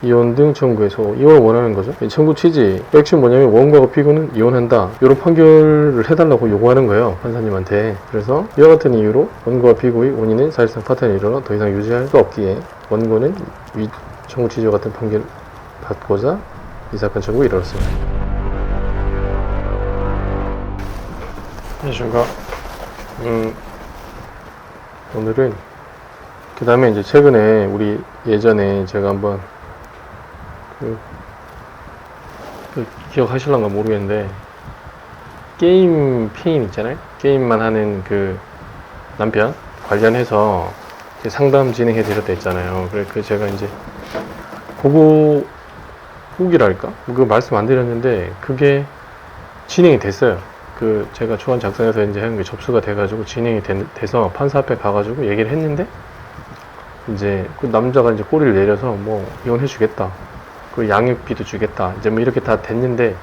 이혼 등 청구해서 이혼을 원하는 거죠. 청구 취지, 핵심 뭐냐면 원고가 피고는 이혼한다, 이런 판결을 해달라고 요구하는 거예요, 판사님한테. 그래서 이와 같은 이유로 원고와 피고의 원인은 사실상 파탄이 일어나 더 이상 유지할 수 없기에 원고는 위 청구 취지와 같은 판결을 받고자 이 사건 청구에 이르렀습니다. 안녕하십니까. 오늘은 그 다음에 이제 최근에 우리 예전에 제가 한번 기억하실란가 모르겠는데, 게임 페인 있잖아요. 게임만 하는 그 남편 관련해서 상담 진행해 드렸다 했잖아요. 그래 제가 이제 그거 후기랄까? 그거 말씀 안 드렸는데 그게 진행이 됐어요. 제가 초안 작성해서 이제 한 게 접수가 돼가지고 진행이 돼서 판사 앞에 가가지고 얘기를 했는데, 이제 그 남자가 이제 꼬리를 내려서 뭐 이혼해 주겠다, 그 양육비도 주겠다, 이제 뭐 이렇게 다 됐는데,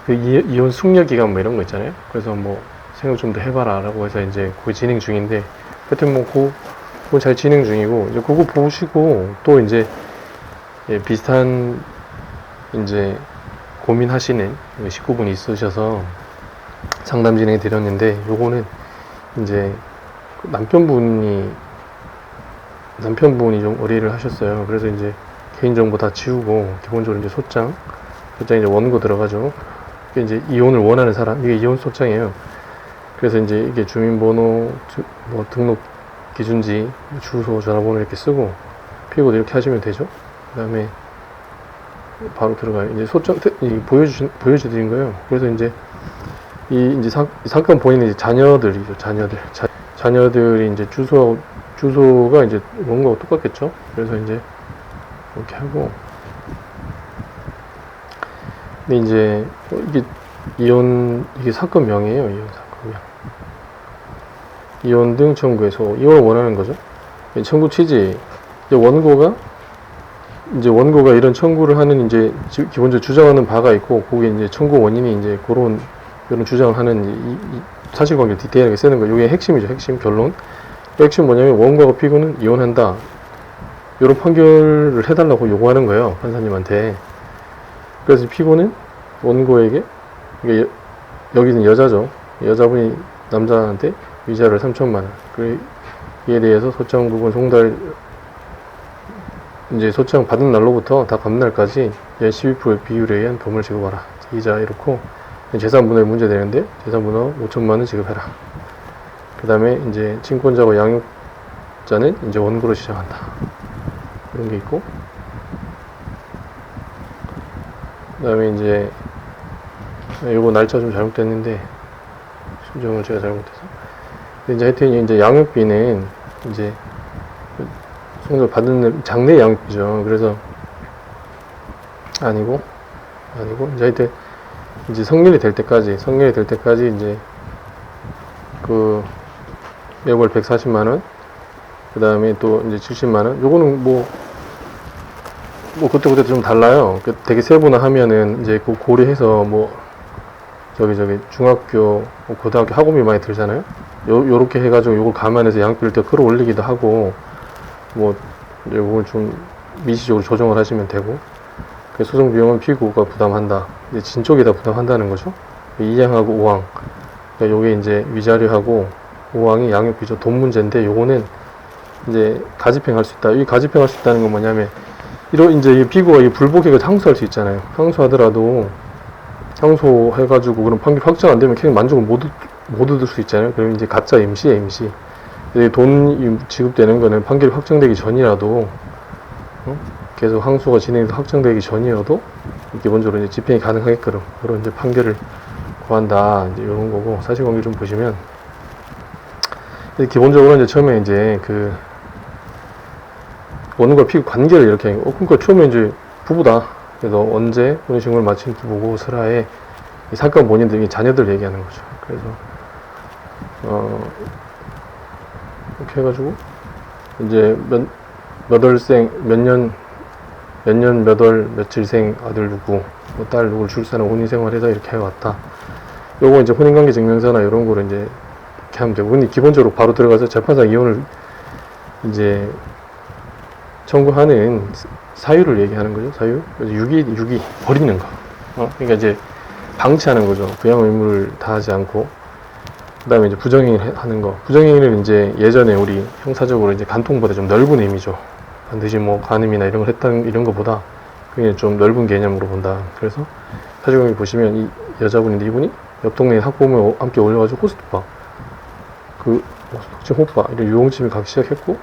그 이혼 숙려 기간 뭐 이런 거 있잖아요. 그래서 뭐 생각 좀 더 해봐라 라고 해서 이제 그게 진행 중인데, 하여튼 뭐 그거 잘 진행 중이고, 이제 그거 보시고 또 이제 비슷한 이제 고민하시는 식구분이 있으셔서 상담 진행해 드렸는데, 요거는 이제 남편분이 좀 의뢰를 하셨어요. 그래서 이제 개인정보 다 지우고 기본적으로 이제 소장 이제 원고 들어가죠. 이게 이제 이혼을 원하는 사람, 이게 이혼 소장이에요. 그래서 이제 이게 주민번호, 뭐 등록 기준지, 주소, 전화번호 이렇게 쓰고 피고도 이렇게 하시면 되죠. 그 다음에 바로 들어가요. 이제 소장 보여주드린 거예요. 그래서 이제 이제 사건 본인의 이제 자녀들이죠. 자녀들이 이제 주소가 이제 원고가 똑같겠죠. 그래서 이제 이렇게 하고, 근데 이제 이게 사건 명이에요. 이혼 사건 명. 이혼 등 청구해서 이혼을 원하는 거죠. 청구 취지, 원고가 이런 청구를 하는 이제 기본적으로 주장하는 바가 있고, 거기에 이제 청구 원인이 이제 이런 주장을 하는 이 사실관계 디테일하게 쓰는 거. 이게 핵심이죠. 핵심 결론. 핵심 뭐냐면 원고가 피고는 이혼한다, 이런 판결을 해달라고 요구하는 거예요, 판사님한테. 그래서 피고는 원고에게, 여기는 여자죠. 여자분이 남자한테 위자료를 3천만 원, 이에 대해서 소장 부분 송달, 이제 소장 받은 날로부터 다 갚날까지 연 12%의 비율에 의한 보험을 지급하라. 이자 이렇고, 재산분할 문제 되는데 재산분할 5천만 원 지급해라. 그 다음에 이제 친권자와 양육자는 이제 원고로 시작한다, 이런 게 있고, 그 다음에 이제 요거 날짜 좀 잘못됐는데 수정을 제가 잘못해서, 근데 이제 하여튼 이제 양육비는 이제 송달 받는 장래 양육비죠. 그래서 아니고 이제 하여튼 이제 성년이 될 때까지 이제 매월 140만 원, 그 다음에 또 이제 70만 원. 요거는 뭐 그때 좀 달라요. 되게 세분화하면은 이제 고려해서 중학교, 고등학교 학원비 많이 들잖아요. 요렇게 해가지고 요걸 감안해서 양육비를 더 끌어올리기도 하고, 요걸 좀 미시적으로 조정을 하시면 되고, 소송 비용은 피고가 부담한다. 이제 진쪽이 다 부담한다는 거죠. 2항하고 5항. 요게 이제 위자료하고 5항이 양육비죠. 돈 문제인데, 요거는 이제 가집행할 수 있다. 이 가집행할 수 있다는 건 뭐냐면, 이제 피고가 불복해서 항소할 수 있잖아요. 항소하더라도 항소해가지고 그런 판결 확정 안 되면 그냥 만족을 못 얻을 수 있잖아요. 그럼 이제 가짜 임시에 임시. 돈 지급되는 거는 판결이 확정되기 전이라도, 계속 항소가 진행해서 확정되기 전이어도 기본적으로 이제 집행이 가능하게끔 그런 이제 판결을 구한다, 이제 이런 거고, 사실관계 좀 보시면, 기본적으로 이제 처음에 이제 원고와 피고 관계를 이렇게 하고, 그러니까 처음에 이제 부부다. 그래서 언제 혼인신고를 마친 부부고 슬하에 이 사건 본인들이 자녀들 얘기하는 거죠. 그래서 이렇게 해가지고 이제 몇월 며칠생 아들 누구, 딸 누구를 출산하고 혼인생활해서 이렇게 해왔다. 요거 이제 혼인관계 증명서나 이런 거를 이제 이렇게 하면 되고, 근데 기본적으로 바로 들어가서 재판상 이혼을 이제 청구하는 사유를 얘기하는 거죠. 사유. 그래서 유기 버리는 거. 그러니까 이제 방치하는 거죠. 부양 의무를 다하지 않고. 그다음에 이제 부정행위를 하는 거. 부정행위를 이제 예전에 우리 형사적으로 이제 간통보다 좀 넓은 의미죠. 반드시 뭐 간음이나 이런 걸 했다는 이런 거보다 그게 좀 넓은 개념으로 본다. 그래서 사실관계 보시면 이 여자분인데 이분이 옆 동네 학부모 함께 올려가지고 호스트바, 속칭 호빠 이런 유흥집을 가기 시작했고,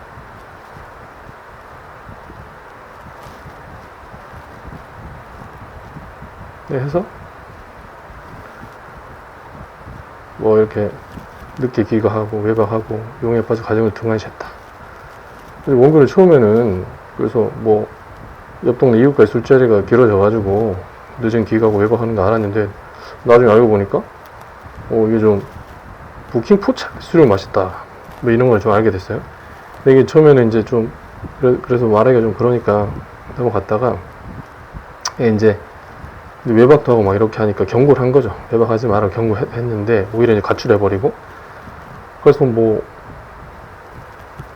네, 해서 뭐 이렇게 늦게 귀가하고 외박하고 용에 빠져 가정을 등한시했다. 원고를 처음에는 그래서 뭐 옆 동네 이웃과의 술자리가 길어져가지고 늦은 귀가하고 외박하는 거 알았는데 나중에 알고 보니까 이게 좀 부킹 포착 술을 마셨다 뭐 이런 걸 좀 알게 됐어요. 근데 이게 처음에는 이제 좀 그래서 말하기가 좀 그러니까 넘어갔다가 이제 외박도 하고 막 이렇게 하니까 경고를 한 거죠. 외박하지 마라 경고했는데 오히려 이제 가출해버리고, 그래서 뭐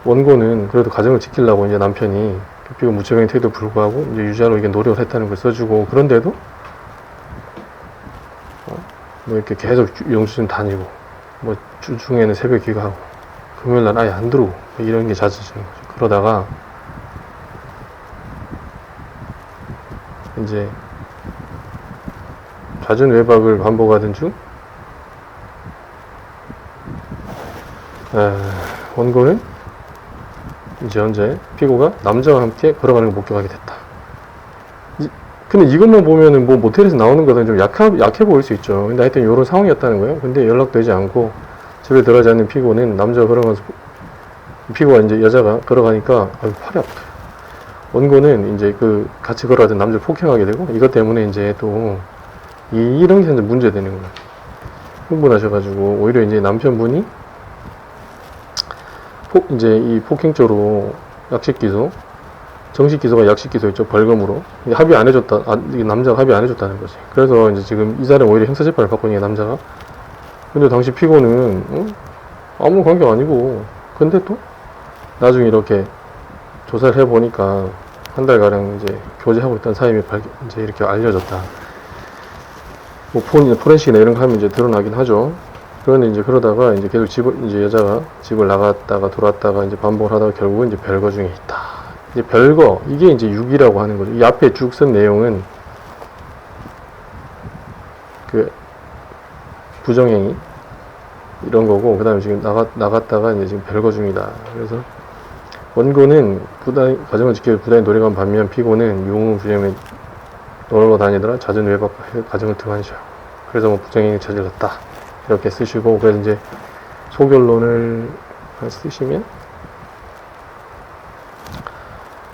원고는 그래도 가정을 지키려고 이제 남편이 피고 무책임한 태도에 불구하고 이제 유자로 이게 노력을 했다는 걸 써주고, 그런데도 뭐 이렇게 계속 영수증 다니고 뭐 주중에는 새벽 귀가하고 금요일날 아예 안 들어오고 이런 게 잦아지는 거죠. 그러다가 이제 잦은 외박을 반복하던 중 원고는 이제 현재 피고가 남자와 함께 걸어가는 걸 목격하게 됐다. 근데 이것만 보면은 뭐 모텔에서 나오는 거는 좀 약해 보일 수 있죠. 근데 하여튼 이런 상황이었다는 거예요. 근데 연락되지 않고 집에 들어가지 않는 피고는 남자가 걸어가면서 피고가 이제 여자가 걸어가니까 팔이 아프다. 원고는 이제 그 같이 걸어가던 남자를 폭행하게 되고, 이것 때문에 이제 또 이런 게 이제 문제되는 거예요. 흥분하셔가지고 오히려 이제 남편분이 이제 이 폭행죄로 약식 기소, 정식 기소가 약식 기소였죠. 벌금으로 합의 안 해줬다. 남자가 합의 안 해줬다는 거지. 그래서 이제 지금 이 사람 오히려 형사재판을 받고 있는 남자가. 근데 당시 피고는 아무 관계 아니고, 근데 또 나중에 이렇게 조사를 해보니까 한 달가량 이제 교제하고 있다는 사임이 이제 이렇게 알려졌다. 뭐 포렌식이나 이런 거 하면 이제 드러나긴 하죠. 그런데 이제 그러다가 이제 계속 이제 여자가 집을 나갔다가 들어왔다가 이제 반복을 하다가 결국은 이제 별거 중에 있다. 이제 별거, 이게 이제 6이라고 하는 거죠. 이 앞에 쭉 쓴 내용은 그 부정행위 이런 거고, 그 다음에 지금 나갔다가 이제 지금 별거 중이다. 그래서 원고는 가정을 지키기 부당히 노력한 반면 피고는 유흥부정에 놀러 다니더라 잦은 외박 가정을 등한시하고, 그래서 뭐 부정행위 저질렀다 이렇게 쓰시고, 그래서 이제 소결론을 쓰시면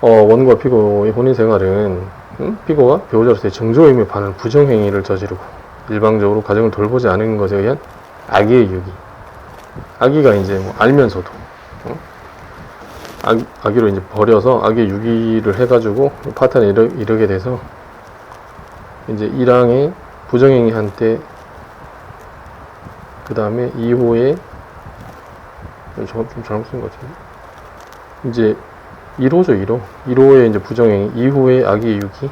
원고와 피고의 혼인생활은 피고가 배우자로서의 정조 의무에 반하는 부정행위를 저지르고 일방적으로 가정을 돌보지 않은 것에 의한 악의의 유기. 악의가 이제 뭐 알면서도 악의로 이제 버려서 악의 유기를 해가지고 파탄에 이르게 돼서 이제 1항에 부정행위 한때, 그 다음에 2호에 좀 잘못 쓴 것 같은데 이제 1호죠. 1호에 이제 부정행위, 2호에 악의 유기,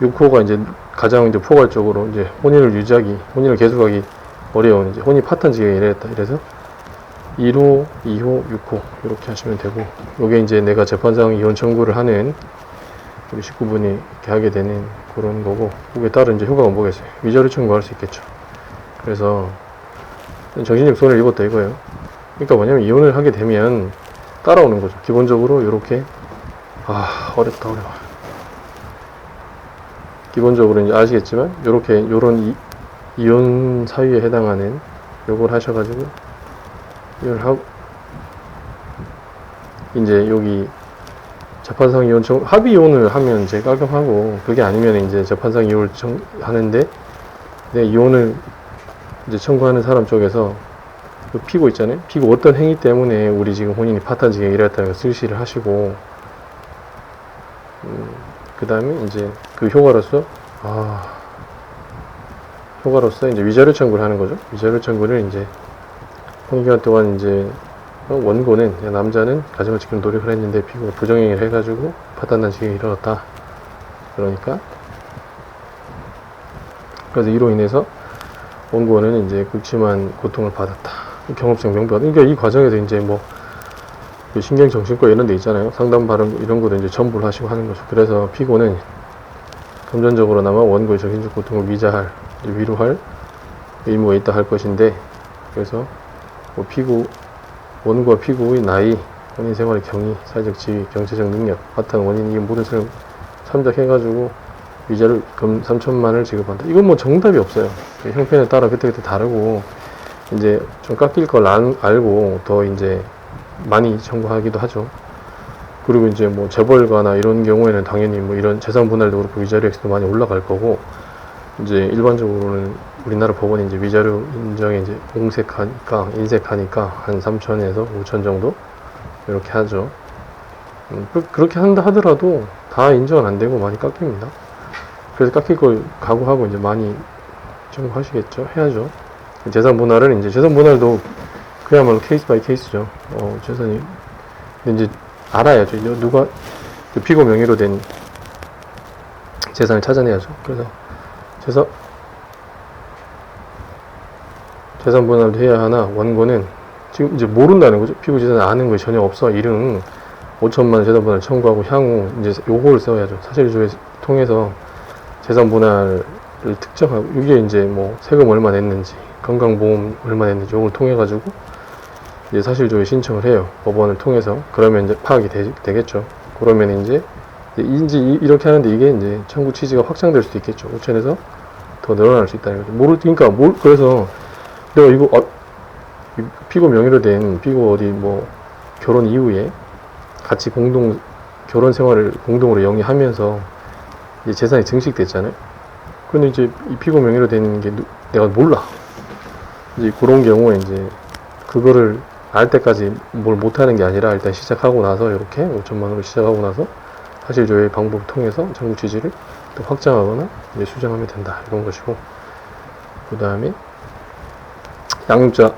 6호가 이제 가장 이제 포괄적으로 이제 혼인을 계속하기 어려운 이제 혼인 파탄 지경에 이랬다. 이래서 1호, 2호, 6호 이렇게 하시면 되고, 요게 이제 내가 재판상 이혼 청구를 하는 우리 식구분이 이렇게 하게 되는 그런 거고, 그게 따른 이제 효과가 뭐겠어요? 위자료 청구할 수 있겠죠. 그래서 정신적 손해를 입었다 이거예요. 그러니까 뭐냐면 이혼을 하게 되면 따라오는 거죠. 기본적으로 이렇게 어렵다. 기본적으로 이제 아시겠지만 요런 이혼 사유에 해당하는 요걸 하셔가지고 이걸 하고, 이제 여기 재판상 이혼 합의 이혼을 하면 이제 깔끔하고, 그게 아니면 이제 재판상 이혼을 하는데 이혼을 이제 청구하는 사람 쪽에서 그 피고 있잖아요. 피고 어떤 행위 때문에 우리 지금 혼인이 파탄 지경에 이랬다는 걸 실시를 하시고, 그 다음에 이제 그 효과로서 이제 위자료 청구를 하는 거죠. 위자료 청구를 이제 한기간 동안 이제 원고는 남자는 가정을 지키는 노력을 했는데 피고가 부정행위를 해가지고 파탄난 지경에 이르렀다. 그러니까 그래서 이로 인해서 원고는 이제 극심한 고통을 받았다. 경험성 명부가. 그러니까 이 과정에서 이제 뭐 신경정신과 이런 데 있잖아요. 상담 바른 이런 것도 이제 전부를 하시고 하는 거죠. 그래서 피고는 금전적으로나마 원고의 정신적 고통을 미자할, 위로할 의무가 있다 할 것인데, 그래서 뭐 원고와 피고의 나이, 본인 생활의 경위, 사회적 지위, 경제적 능력, 바탕 원인, 이 모든 것을 참작해가지고 위자료 금 3천만을 지급한다. 이건 뭐 정답이 없어요. 형편에 따라 그때그때 다르고, 이제 좀 깎일 걸 알고 더 이제 많이 청구하기도 하죠. 그리고 이제 뭐 재벌가나 이런 경우에는 당연히 뭐 이런 재산 분할도 그렇고 위자료 액수도 많이 올라갈 거고, 이제 일반적으로는 우리나라 법원이 이제 위자료 인정에 이제 인색하니까 한 3천에서 5천 정도 이렇게 하죠. 그렇게 한다 하더라도 다 인정은 안 되고 많이 깎입니다. 그래서 깎일 걸 각오하고 이제 많이 청구하시겠죠. 해야죠. 재산 분할은 이제 재산 분할도 그야말로 케이스 바이 케이스죠. 재산이 근데 이제 알아야죠. 누가 그 피고 명의로 된 재산을 찾아내야죠. 그래서 재산 분할도 해야 하나 원고는 지금 이제 모른다는 거죠. 피고 재산을 아는 것이 전혀 없어. 이름 5천만 원 재산 분할 청구하고 향후 이제 요거를 써야죠. 사실조회 통해서 재산 분할을 특정하고 이게 이제 뭐 세금 얼마 냈는지 건강보험 얼마 냈는지 요걸 통해 가지고 이제 사실조회 신청을 해요. 법원을 통해서. 그러면 이제 파악이 되겠죠. 그러면 이제 이렇게 하는데 이게 이제 청구 취지가 확장될 수도 있겠죠. 5천에서 더 늘어날 수 있다는 거죠. 그러니까 그래서 내가 이거 피고 명의로 된 피고 어디 뭐 결혼 이후에 같이 결혼 생활을 공동으로 영위하면서 이제 재산이 증식됐잖아요. 근데 이제 이 피고 명의로 된 게 내가 몰라. 이제 그런 경우에 이제 그거를 알 때까지 뭘 못하는 게 아니라 일단 시작하고 나서 이렇게 5천만 원을 시작하고 나서 사실조회 방법을 통해서 청구 취지를 또 확장하거나 이제 수정하면 된다 이런 것이고, 그 다음에 양육자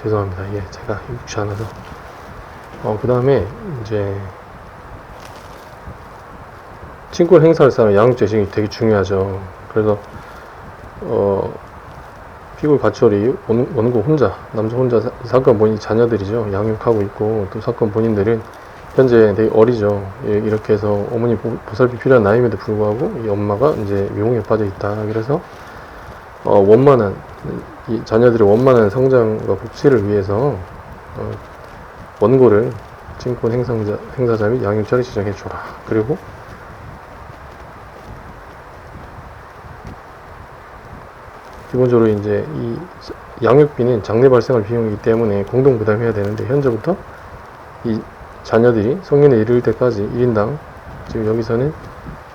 죄송합니다. 이게 제가 익지 않아서. 그 다음에 이제 친권 행사할 사람 양육자 지식이 되게 중요하죠. 그래서 피고의 가처리 원고 혼자, 남자 혼자 사건 본인 자녀들이죠. 양육하고 있고, 또 사건 본인들은 현재 되게 어리죠. 이렇게 해서 어머니 보살피 필요한 나이임에도 불구하고 이 엄마가 이제 미용에 빠져 있다. 그래서 원만한 이 자녀들의 원만한 성장과 복지를 위해서 원고를 친권 행사자 및 양육자를 지정해줘라. 그리고 기본적으로 이제 이 양육비는 장래 발생할 비용이기 때문에 공동 부담해야 되는데, 현재부터 이 자녀들이 성년에 이를 때까지 1인당 지금 여기서는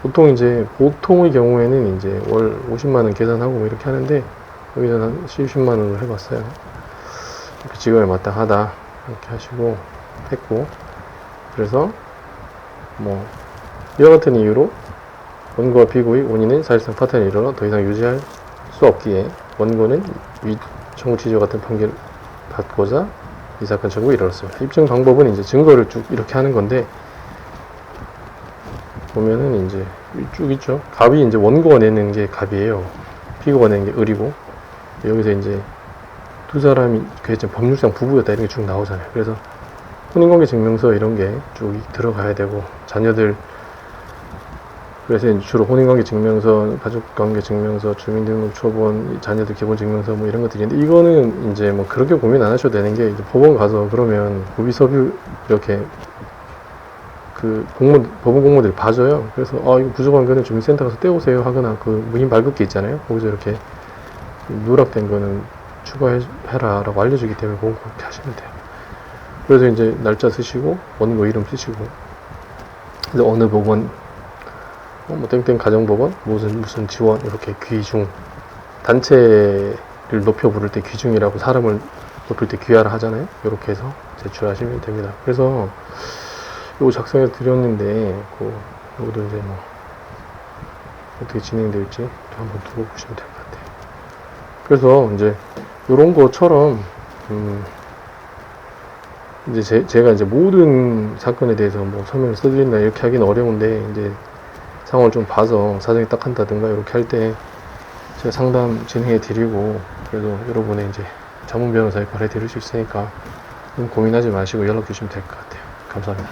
보통의 경우에는 이제 월 50만원 계산하고 뭐 이렇게 하는데, 여기서는 한 70만원을 해봤어요. 이렇게 지금에 마땅하다 이렇게 했고, 그래서 뭐 이와 같은 이유로 원고와 피고의 원인은 사실상 파탄이 일어나 더 이상 유지할 수 없기에 원고는 위 청구 취지와 같은 판결을 받고자 이 사건 청구에 이르렀습니다. 입증 방법은 이제 증거를 쭉 이렇게 하는 건데, 보면은 이제 쭉 있죠. 갑이 이제 원고가 내는 게 갑이에요. 피고가 내는 게 을이고, 여기서 이제 두 사람이 법률상 부부였다 이런 게 쭉 나오잖아요. 그래서 혼인관계 증명서 이런 게 쭉 들어가야 되고, 자녀들, 그래서 이제 주로 혼인관계 증명서, 가족관계 증명서, 주민등록 초본, 자녀들 기본 증명서 뭐 이런 것들이 있는데, 이거는 이제 뭐 그렇게 고민 안 하셔도 되는 게, 이제 법원 가서 그러면 구비서류 이렇게 그 법원 공무원들이 봐줘요. 그래서 이거 부족한 거는 주민센터 가서 떼오세요 하거나, 그 무인 발급기 있잖아요. 거기서 이렇게 누락된 거는 추가해라 라고 알려주기 때문에 그렇게 하시면 돼요. 그래서 이제 날짜 쓰시고 원고 이름 쓰시고, 그래서 어느 법원 뭐 땡땡 가정법원 무슨 지원 이렇게 귀중, 단체를 높여 부를 때 귀중이라고 사람을 높일 때 귀하라 하잖아요. 이렇게 해서 제출하시면 됩니다. 그래서 이거 작성해 드렸는데 이것도 이제 뭐 어떻게 진행될지 한번 두고 보시면 됩니다. 그래서 이제 이런 것처럼 이제 제가 이제 모든 사건에 대해서 뭐 설명을 써드린다 이렇게 하기는 어려운데, 이제 상황을 좀 봐서 사정이 딱 한다든가 이렇게 할 때 제가 상담 진행해 드리고, 그래도 여러분의 이제 전문 변호사 역할 해 드릴 수 있으니까 고민하지 마시고 연락 주시면 될 것 같아요. 감사합니다.